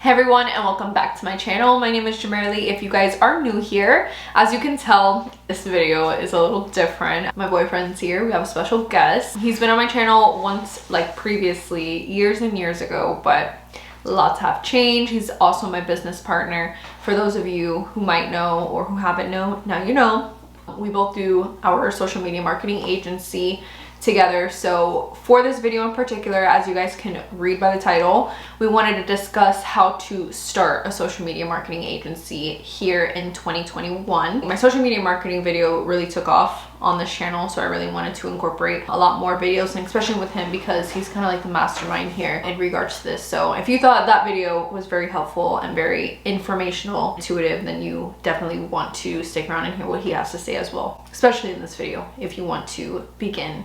Hey everyone, and welcome back to my channel. My name is Jamerly. If you guys are new here, as you can tell, this video is a little different. My boyfriend's here. We have a special guest. He's been on my channel once, like previously, years and years ago, but lots have changed. He's also my business partner. For those of you who might know or who haven't known, now you know. We both do our social media marketing agency together. So for this video in particular, as you guys can read by the title, we wanted to discuss how to start a social media marketing agency here in 2021. My social media marketing video really took off on this channel, so I really wanted to incorporate a lot more videos, and especially with him because he's kind of like the mastermind here in regards to this. So if you thought that video was very helpful and very informational, intuitive, then you definitely want to stick around and hear what he has to say as well, especially in this video if you want to begin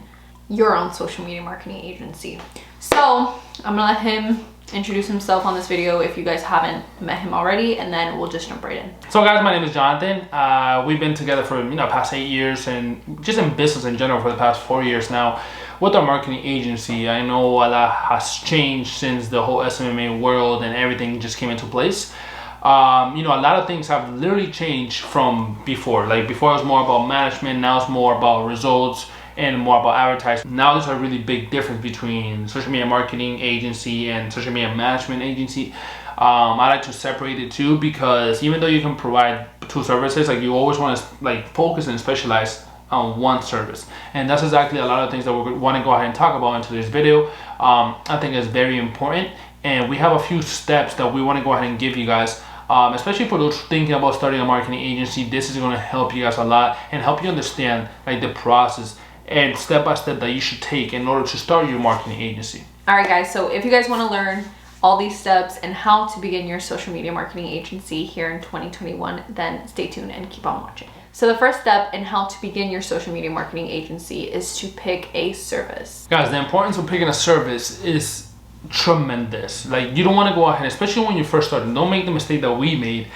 your own social media marketing agency. So I'm gonna let him introduce himself on this video if you guys haven't met him already, and then we'll just jump right in. So guys, my name is Jonathan. We've been together for past 8 years, and just in business in general for the past 4 years now with our marketing agency. I know a lot has changed since the whole Smma world and everything just came into place. A lot of things have literally changed from before. Like before it was more about management, now it's more about results and more about advertising. Now there's a really big difference between social media marketing agency and social media management agency. I like to separate the two because even though you can provide two services, like you always want to focus and specialize on one service. And that's exactly a lot of things that we want to go ahead and talk about in today's video. I think it's very important, and we have a few steps that we want to go ahead and give you guys. Especially for those thinking about starting a marketing agency, this is going to help you guys a lot and help you understand the process and step by step that you should take in order to start your marketing agency. All right guys, so if you guys want to learn all these steps and how to begin your social media marketing agency here in 2021, then stay tuned and keep on watching. So the first step in how to begin your social media marketing agency is to pick a service. Guys, the importance of picking a service is tremendous. Like, you don't want to go ahead, especially when you first started, don't make the mistake that we made,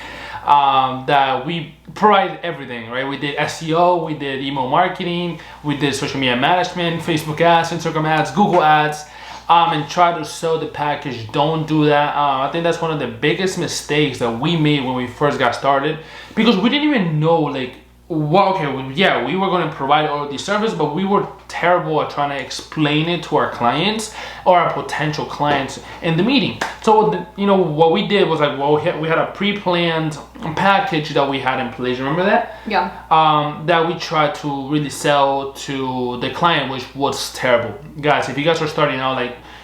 that we provide everything, right? We did SEO, we did email marketing, we did social media management, Facebook ads, Instagram ads, Google ads, and try to sell the package. Don't do that. I think that's one of the biggest mistakes that we made when we first got started, because we didn't even know we were going to provide all of these services, but we were terrible at trying to explain it to our clients or our potential clients in the meeting. So what we did was we had a pre-planned package that we had in place. Remember that? Yeah. That we tried to really sell to the client, which was terrible. Guys, if you guys are starting out,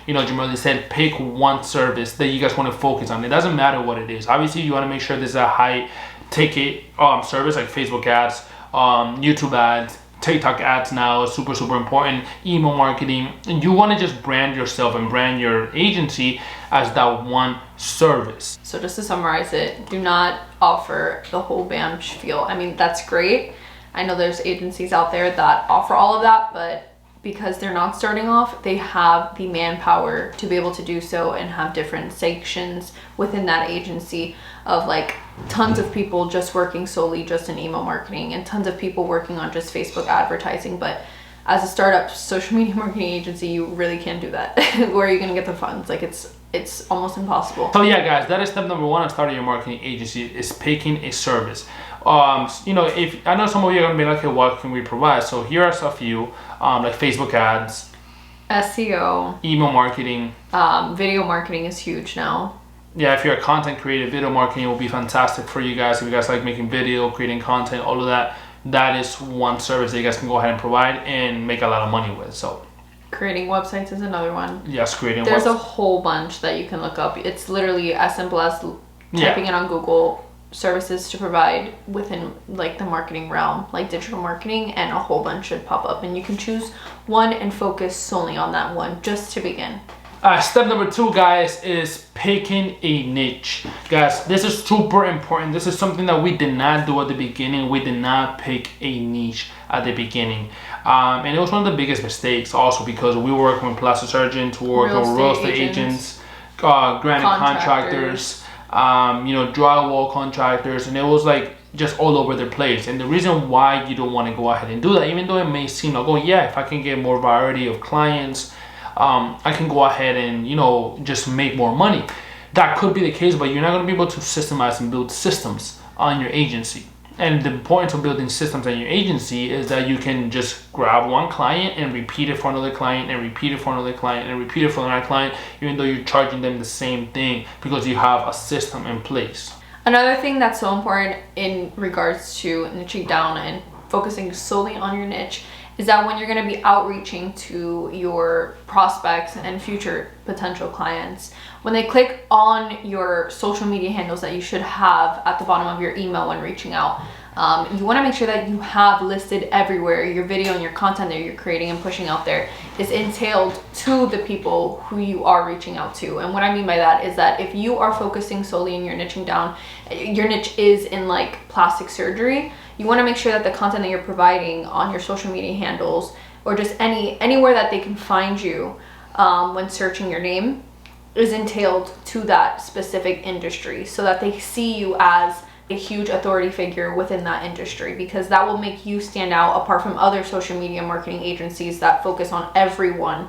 Jamerly said, pick one service that you guys want to focus on. It doesn't matter what it is. Obviously, you want to make sure there's a high ticket service like Facebook ads, YouTube ads, TikTok ads now is super important, email marketing, and you want to just brand yourself and brand your agency as that one service. So just to summarize it, do not offer the whole bam spiel. I mean, that's great. I know there's agencies out there that offer all of that, but because they're not starting off, they have the manpower to be able to do so and have different sections within that agency of tons of people just working solely just in email marketing and tons of people working on just Facebook advertising. But as a startup social media marketing agency, you really can't do that. Where are you gonna get the funds? It's almost impossible. So yeah, guys, that is step number one of starting your marketing agency, is picking a service. If I know some of you are gonna be like, okay, what can we provide? So here are a few, like Facebook ads, SEO, email marketing, video marketing is huge now. Yeah, if you're a content creator, video marketing will be fantastic for you guys. If you guys like making video, creating content, all of that, that is one service that you guys can go ahead and provide and make a lot of money with. So creating websites is another one. Yes, creating There's a whole bunch that you can look up. It's literally as simple as typing it on Google, services to provide within the marketing realm, like digital marketing, and a whole bunch should pop up, and you can choose one and focus solely on that one just to begin. Step number two, guys, is picking a niche. Guys, this is super important. This is something that we did not do at the beginning. We did not pick a niche at the beginning. And it was one of the biggest mistakes also, because we were working with plastic surgeons, we were working with real estate agents, granite contractors, drywall contractors, and it was just all over the place. And the reason why you don't want to go ahead and do that, even though it may seem like, oh yeah, if I can get more variety of clients, I can go ahead and just make more money. That could be the case, but you're not going to be able to systemize and build systems on your agency. And the importance of building systems on your agency is that you can just grab one client and repeat it for another client and repeat it for another client and repeat it for another client, even though you're charging them the same thing, because you have a system in place. Another thing that's so important in regards to niching down and focusing solely on your niche is that when you're going to be outreaching to your prospects and future potential clients, when they click on your social media handles that you should have at the bottom of your email when reaching out, you want to make sure that you have listed everywhere your video and your content that you're creating and pushing out there is entailed to the people who you are reaching out to. And what I mean by that is that if you are focusing solely in your niching down, your niche is in like plastic surgery, you want to make sure that the content that you're providing on your social media handles or just anywhere that they can find you when searching your name is entailed to that specific industry, so that they see you as a huge authority figure within that industry, because that will make you stand out apart from other social media marketing agencies that focus on everyone.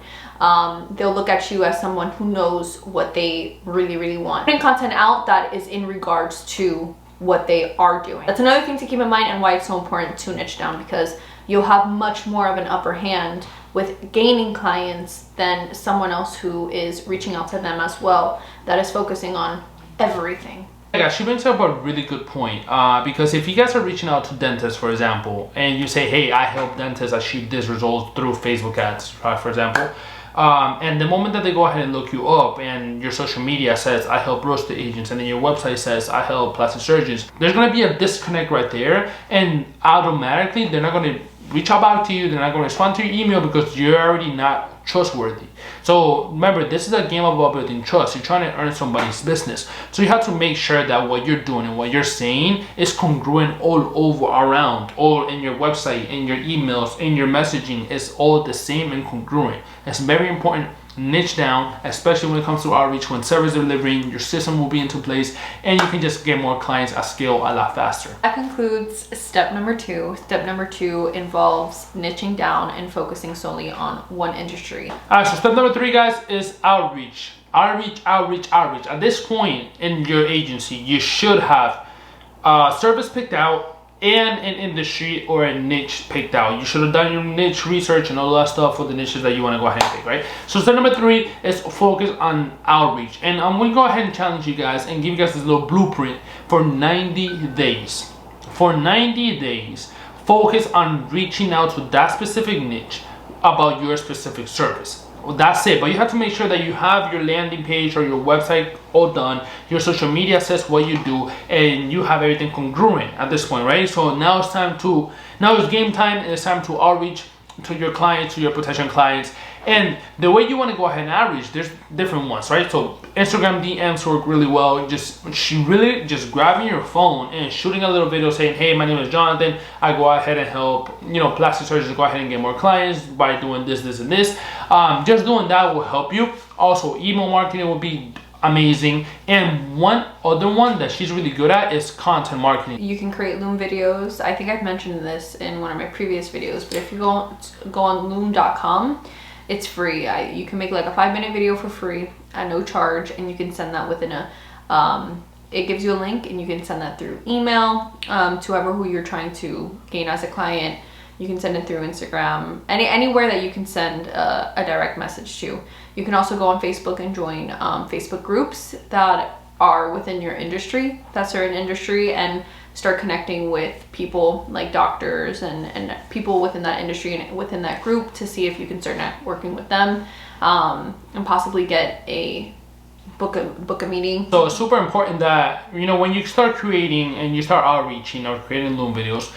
They'll look at you as someone who knows what they really want. Putting content out that is in regards to what they are doing. That's another thing to keep in mind, and why it's so important to niche down, because you'll have much more of an upper hand with gaining clients than someone else who is reaching out to them as well, that is focusing on everything. Yeah, she brings up a really good point, because if you guys are reaching out to dentists, for example, and you say, hey, I help dentists achieve this result through Facebook ads, right, for example, and the moment that they go ahead and look you up and your social media says, I help real estate agents, and then your website says, I help plastic surgeons, there's going to be a disconnect right there, and automatically they're not going to reach out back to you, they're not going to respond to your email because you're already not trustworthy. So remember, this is a game about building trust. You're trying to earn somebody's business. So you have to make sure that what you're doing and what you're saying is congruent all over around, all in your website, in your emails, in your messaging, is all the same and congruent. It's very important. Niche down, especially when it comes to outreach. When service delivering, your system will be into place and you can just get more clients at scale a lot faster. That concludes step number 2. Step number 2 involves niching down and focusing solely on one industry. All right, so step number 3, guys, is outreach. Outreach. At this point in your agency, you should have service picked out and an industry or a niche picked out. You should have done your niche research and all that stuff for the niches that you want to go ahead and pick, right? So step number 3 is focus on outreach. And I'm going to go ahead and challenge you guys and give you guys this little blueprint for 90 days. For 90 days, focus on reaching out to that specific niche about your specific service. Well, that's it. But you have to make sure that you have your landing page or your website all done. Your social media says what you do, and you have everything congruent at this point, right? So now it's game time, and it's time to outreach to your clients, to your potential clients. And the way you want to go ahead and outreach, there's different ones, right? So Instagram DMs work really well. Just grabbing your phone and shooting a little video saying, hey, my name is Jonathan. I go ahead and help, plastic surgeons go ahead and get more clients by doing this, and this. Just doing that will help you. Also, email marketing will be amazing. And one other one that she's really good at is content marketing. You can create Loom videos. I think I've mentioned this in one of my previous videos, but if you go on loom.com, it's free. You can make like a 5-minute video for free at no charge, and you can send that within it gives you a link, and you can send that through email to whoever who you're trying to gain as a client. You can send it through Instagram, anywhere that you can send a direct message to. You can also go on Facebook and join Facebook groups that are within your industry, that certain industry, and start connecting with people like doctors and people within that industry and within that group to see if you can start networking with them, and possibly get a book a meeting. So it's super important that when you start creating and you start outreaching or creating Loom videos,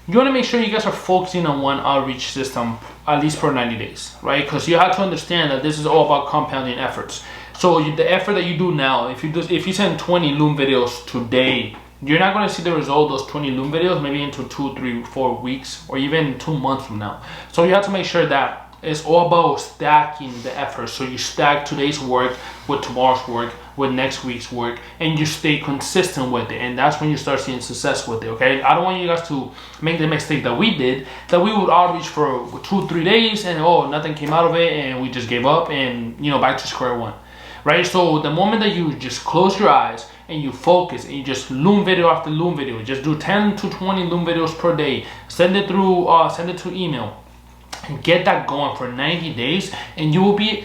you want to make sure you guys are focusing on one outreach system at least for 90 days, right? Because you have to understand that this is all about compounding efforts. So the effort that you do now, if you send 20 Loom videos today, you're not going to see the result of those 20 Loom videos maybe into 2, 3, 4 weeks or even 2 months from now. So you have to make sure that it's all about stacking the effort. So you stack today's work with tomorrow's work, with next week's work, and you stay consistent with it. And that's when you start seeing success with it, okay? I don't want you guys to make the mistake that we did, that we would outreach for 2, 3 days and nothing came out of it and we just gave up and back to square one. right? So the moment that you just close your eyes and you focus and you just loom video after loom video, just do 10 to 20 loom videos per day, send it to email, and get that going for 90 days, and you will be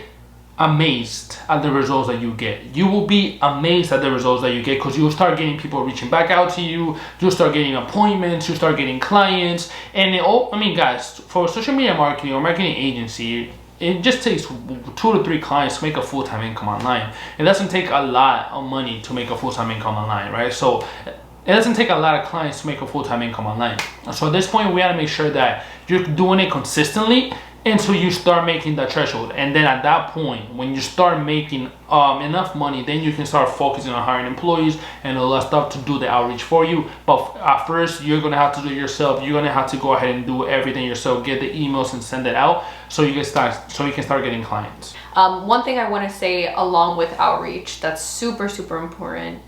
amazed at the results that you get. You will be amazed at the results that you get, because you'll start getting people reaching back out to you, you'll start getting appointments, you'll start getting clients. And I mean guys, for social media marketing or marketing agency, it just takes 2 to 3 clients to make a full-time income online. It doesn't take a lot of money to make a full-time income online, right? So it doesn't take a lot of clients to make a full-time income online. So at this point, we gotta make sure that you're doing it consistently until you start making that threshold. And then at that point, when you start making enough money, then you can start focusing on hiring employees and all that stuff to do the outreach for you. But at first, you're gonna have to do it yourself. You're gonna have to go ahead and do everything yourself, get the emails and send it out, so you can start getting clients. One thing I want to say along with outreach that's super important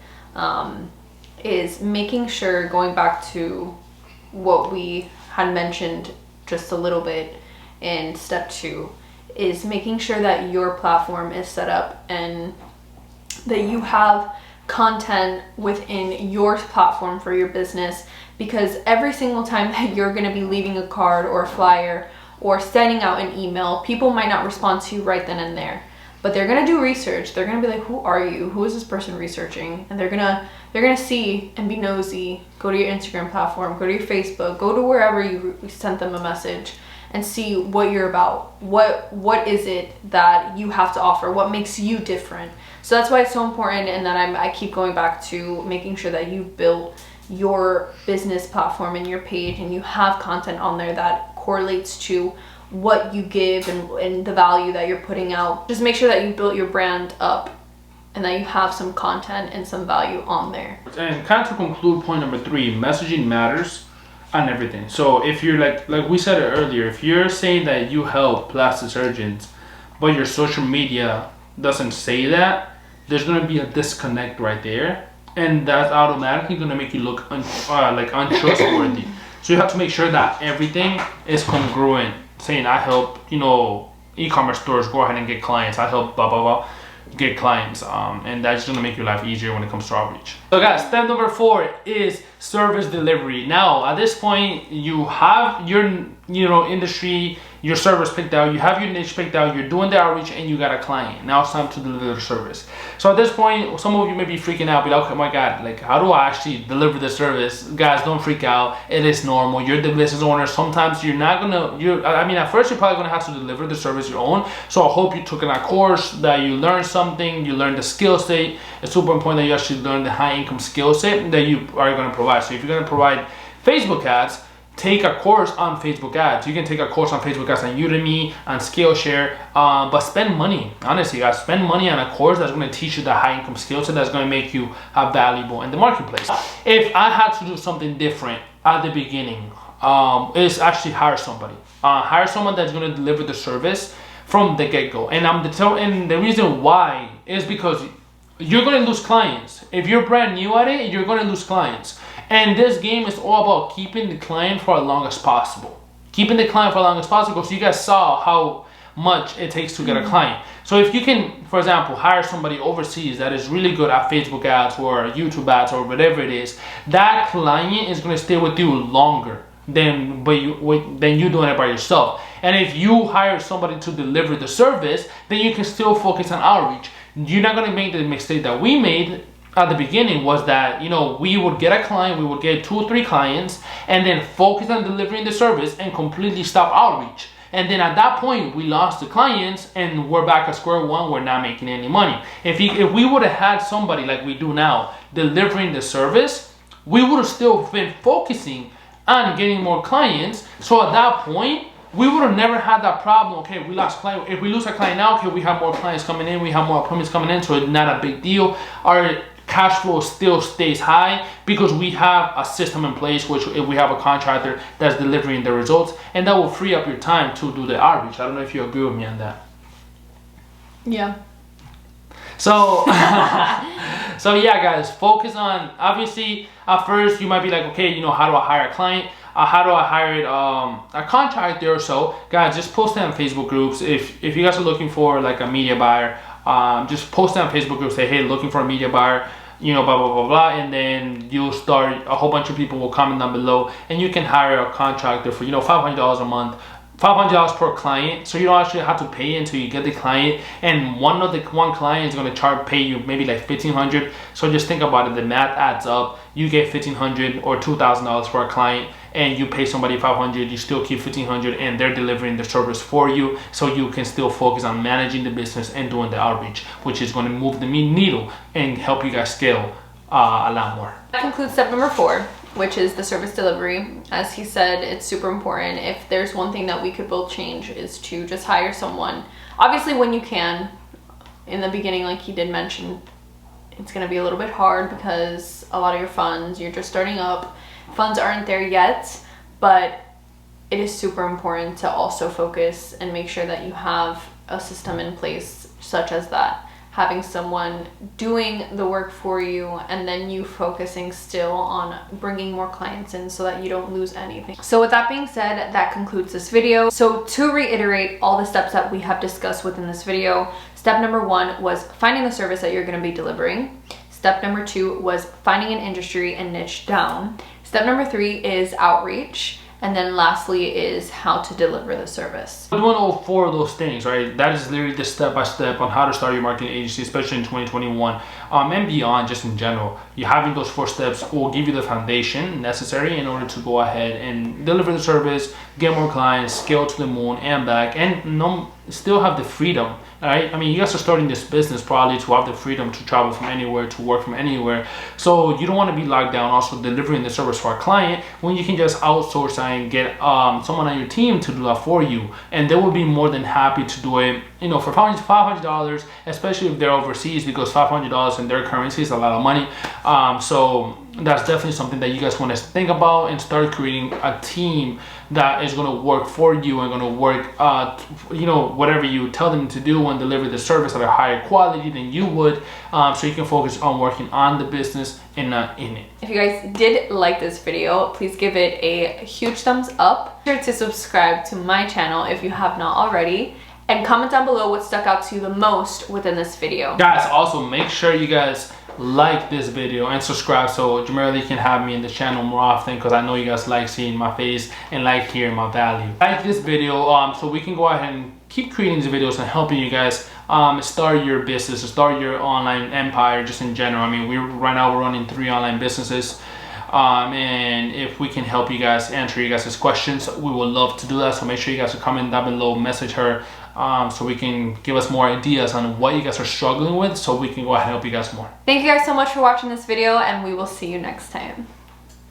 is making sure, going back to what we had mentioned just a little bit in step 2, is making sure that your platform is set up and that you have content within your platform for your business. Because every single time that you're going to be leaving a card or a flyer or sending out an email, people might not respond to you right then and there, but they're gonna do research. They're gonna be like, who are you? Who is this person researching? And they're gonna see and be nosy. Go to your Instagram platform, go to your Facebook, go to wherever you sent them a message, and see what you're about. What is it that you have to offer? What makes you different? So that's why it's so important, and that I keep going back to making sure that you build your business platform and your page, and you have content on there that correlates to what you give and the value that you're putting out. Just make sure that you built your brand up and that you have some content and some value on there. And kind of to conclude point number 3, messaging matters on everything. So if you're like we said it earlier, if you're saying that you help plastic surgeons, but your social media doesn't say that, there's gonna be a disconnect right there, and that's automatically gonna make you look untrustworthy. So you have to make sure that everything is congruent, saying I help, e-commerce stores go ahead and get clients. I help blah blah blah get clients, and that's gonna make your life easier when it comes to outreach. So guys, step number 4 is service delivery. Now at this point, you have your industry, your service picked out, you have your niche picked out, you're doing the outreach, and you got a client. Now it's time to deliver the service. So at this point, some of you may be freaking out, be like, oh my god, like how do I actually deliver the service? Guys, don't freak out. It is normal. You're the business owner. Sometimes you're not gonna, at first you're probably gonna have to deliver the service your own. So I hope you took in a course, that you learned something, you learned the skill set. It's super important that you actually learn the high income skill set that you are gonna provide. So if you're gonna provide Facebook ads, take a course on Facebook ads. You can take a course on Facebook ads on Udemy, on Skillshare, but spend money. Honestly, guys, spend money on a course that's going to teach you the high income skill set that's going to make you valuable in the marketplace. If I had to do something different at the beginning, is actually hire somebody. Hire someone that's going to deliver the service from the get-go. And the reason why is because you're going to lose clients. If you're brand new at it, you're going to lose clients. And this game is all about keeping the client for as long as possible. Keeping the client for as long as possible. So you guys saw how much it takes to get a client. So if you can, for example, hire somebody overseas that is really good at Facebook ads or YouTube ads or whatever it is, that client is going to stay with you longer than you doing it by yourself. And if you hire somebody to deliver the service, then you can still focus on outreach. You're not going to make the mistake that we made at the beginning, was that we would get a client, we would get 2 or 3 clients, and then focus on delivering the service and completely stop outreach. And then at that point, we lost the clients and we're back at square one. We're not making any money. If we would have had somebody like we do now delivering the service, we would have still been focusing on getting more clients. So at that point, we would have never had that problem. Okay, we lost client. If we lose a client now, okay, we have more clients coming in, we have more appointments coming in, so it's not a big deal. Our cash flow still stays high because we have a system in place, which if we have a contractor that's delivering the results, and that will free up your time to do the outreach. I don't know if you agree with me on that. Yeah. So, so yeah, guys, focus on, obviously, at first you might be like, okay, how do I hire a client? How do I hire a contractor or so? Guys, just post it on Facebook groups. If you guys are looking for like a media buyer, just post it on Facebook group, say, hey, looking for a media buyer, you know, blah, blah, blah, blah. And then you'll start, a whole bunch of people will comment down below, and you can hire a contractor for, you know, $500 a month. $500 per client, so you don't actually have to pay until you get the client, and one client is going to pay you maybe like $1,500. So just think about it, the math adds up. You get $1,500 or $2,000 for a client, and you pay somebody $500, you still keep $1,500, and they're delivering the service for you, so you can still focus on managing the business and doing the outreach, which is going to move the needle and help you guys scale a lot more. That concludes step number 4, which is the service delivery. As he said, it's super important. If there's one thing that we could both change, is to just hire someone. Obviously, when you can. In the beginning, like he did mention, it's going to be a little bit hard because a lot of your funds, you're just starting up, funds aren't there yet, but it is super important to also focus and make sure that you have a system in place such as that. Having someone doing the work for you, and then you focusing still on bringing more clients in so that you don't lose anything. So with that being said, that concludes this video. So to reiterate all the steps that we have discussed within this video, step number 1 was finding the service that you're going to be delivering. Step number 2 was finding an industry and niche down. Step number 3 is outreach. And then lastly is how to deliver the service. Doing all 4 of those things, right? That is literally the step-by-step on how to start your marketing agency, especially in 2021 and beyond, just in general. You having those 4 steps will give you the foundation necessary in order to go ahead and deliver the service, get more clients, scale to the moon and back, and still have the freedom, right? I mean, you guys are starting this business probably to have the freedom to travel from anywhere, to work from anywhere. So you don't want to be locked down also delivering the service for a client when you can just outsource and get someone on your team to do that for you, and they will be more than happy to do it, you know, for $500, especially if they're overseas, because $500 in their currency is a lot of money. So that's definitely something that you guys want to think about and start creating a team that is going to work for you and going to work, you know, whatever you tell them to do and deliver the service at a higher quality than you would, so you can focus on working on the business and not in it. If you guys did like this video, please give it a huge thumbs up. Be sure to subscribe to my channel if you have not already, and comment down below what stuck out to you the most within this video. Guys, also make sure you guys like this video and subscribe so Jamerly can have me in the channel more often, because I know you guys like seeing my face and like hearing my value. Like this video so we can go ahead and keep creating these videos and helping you guys start your business, start your online empire just in general. I mean, right now we're running 3 online businesses, and if we can help you guys answer you guys' questions, we would love to do that. So make sure you guys are comment down below, message her, so we can give us more ideas on what you guys are struggling with, so we can go ahead and help you guys more. Thank you guys so much for watching this video, and we will see you next time.